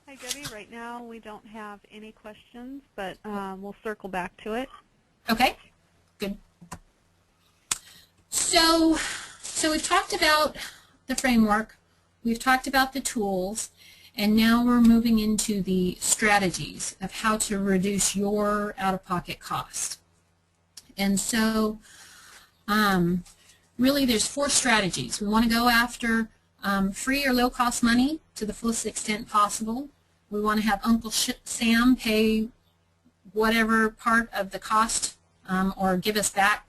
Hi, Debbie. Right now we don't have any questions, but we'll circle back to it. Okay, good. So we've talked about the framework, we've talked about the tools, and now we're moving into the strategies of how to reduce your out-of-pocket cost. And so really there's 4 strategies. We want to go after free or low-cost money to the fullest extent possible. We want to have Uncle Sam pay whatever part of the cost or give us back,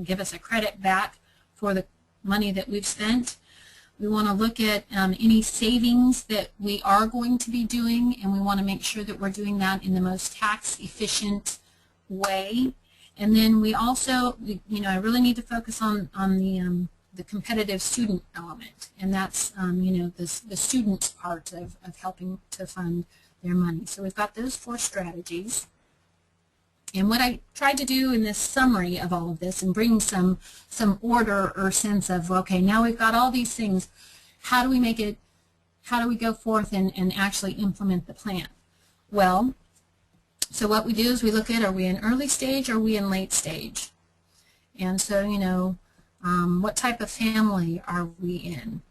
give us a credit back for the money that we've spent. We want to look at any savings that we are going to be doing, and we want to make sure that we're doing that in the most tax efficient way. And then we also, I really need to focus on the competitive student element, and that's the student's part of helping to fund their money. So we've got those 4 strategies. And what I tried to do in this summary of all of this and bring some order or sense of, okay, now we've got all these things, how do we make it, how do we go forth and actually implement the plan? Well, so what we do is we look at, are we in early stage or are we in late stage? And so, what type of family are we in?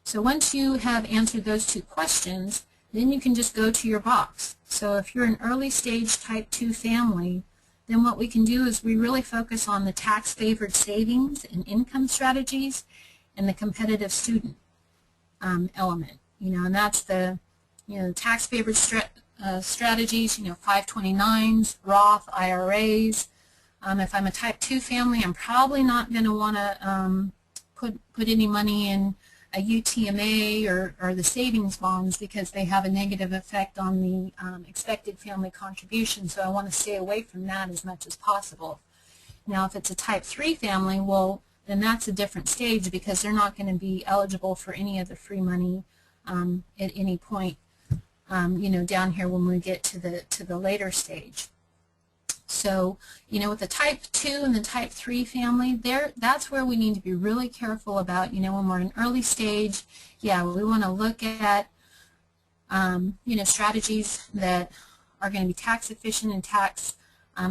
So once you have answered those 2 questions, then you can just go to your box. So if you're an early stage type 2 family, then what we can do is we really focus on the tax favored savings and income strategies and the competitive student element. And that's the tax favored strategies, 529s, Roth, IRAs. If I'm a type 2 family, I'm probably not going to want to put any money in a UTMA or the savings bonds because they have a negative effect on the expected family contribution, so I want to stay away from that as much as possible. Now if it's a type 3 family, well then that's a different stage because they're not going to be eligible for any of the free money at any point down here when we get to the later stage. So, with the type 2 and the type 3 family, that's where we need to be really careful about, when we're in early stage, yeah, we want to look at, strategies that are going to be tax efficient and tax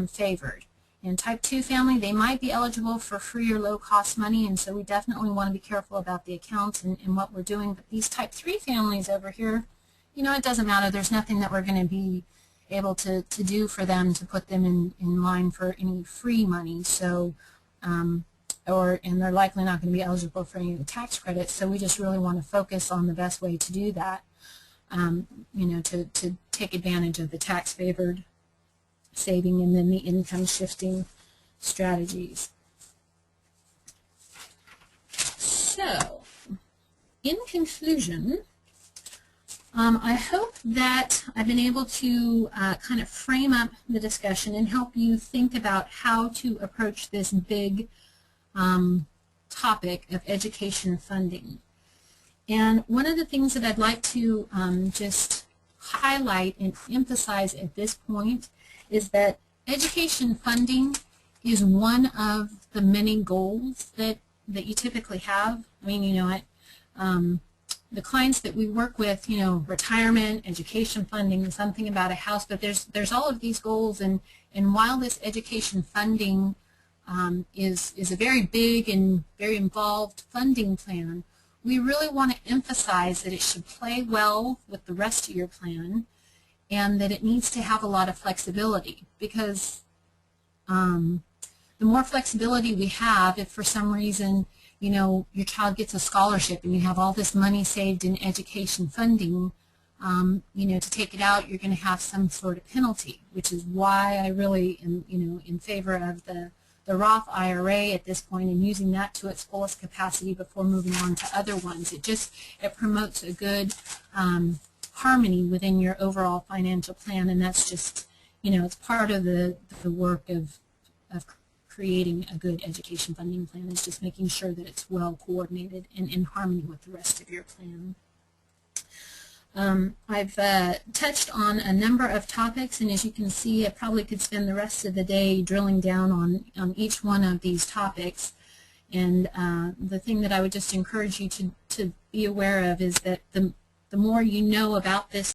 favored. In type 2 family, they might be eligible for free or low cost money, and so we definitely want to be careful about the accounts and what we're doing. But these type 3 families over here, it doesn't matter. There's nothing that we're going to be able to do for them to put them in line for any free money. So, and they're likely not going to be eligible for any of the tax credits. So we just really want to focus on the best way to do that, to take advantage of the tax favored saving and then the income shifting strategies. So, in conclusion, I hope that I've been able to kind of frame up the discussion and help you think about how to approach this big topic of education funding. And one of the things that I'd like to just highlight and emphasize at this point is that education funding is one of the many goals that you typically have. I mean, the clients that we work with, retirement, education funding, something about a house, but there's all of these goals, and while this education funding is a very big and very involved funding plan, we really want to emphasize that it should play well with the rest of your plan and that it needs to have a lot of flexibility, because the more flexibility we have, if for some reason your child gets a scholarship and you have all this money saved in education funding, to take it out, you're going to have some sort of penalty, which is why I really am, in favor of the Roth IRA at this point and using that to its fullest capacity before moving on to other ones. It promotes a good harmony within your overall financial plan, and that's just, it's part of the work of creating a good education funding plan, is just making sure that it's well coordinated and in harmony with the rest of your plan. I've touched on a number of topics, and as you can see, I probably could spend the rest of the day drilling down on each one of these topics. And the thing that I would just encourage you to be aware of is that the more you know about this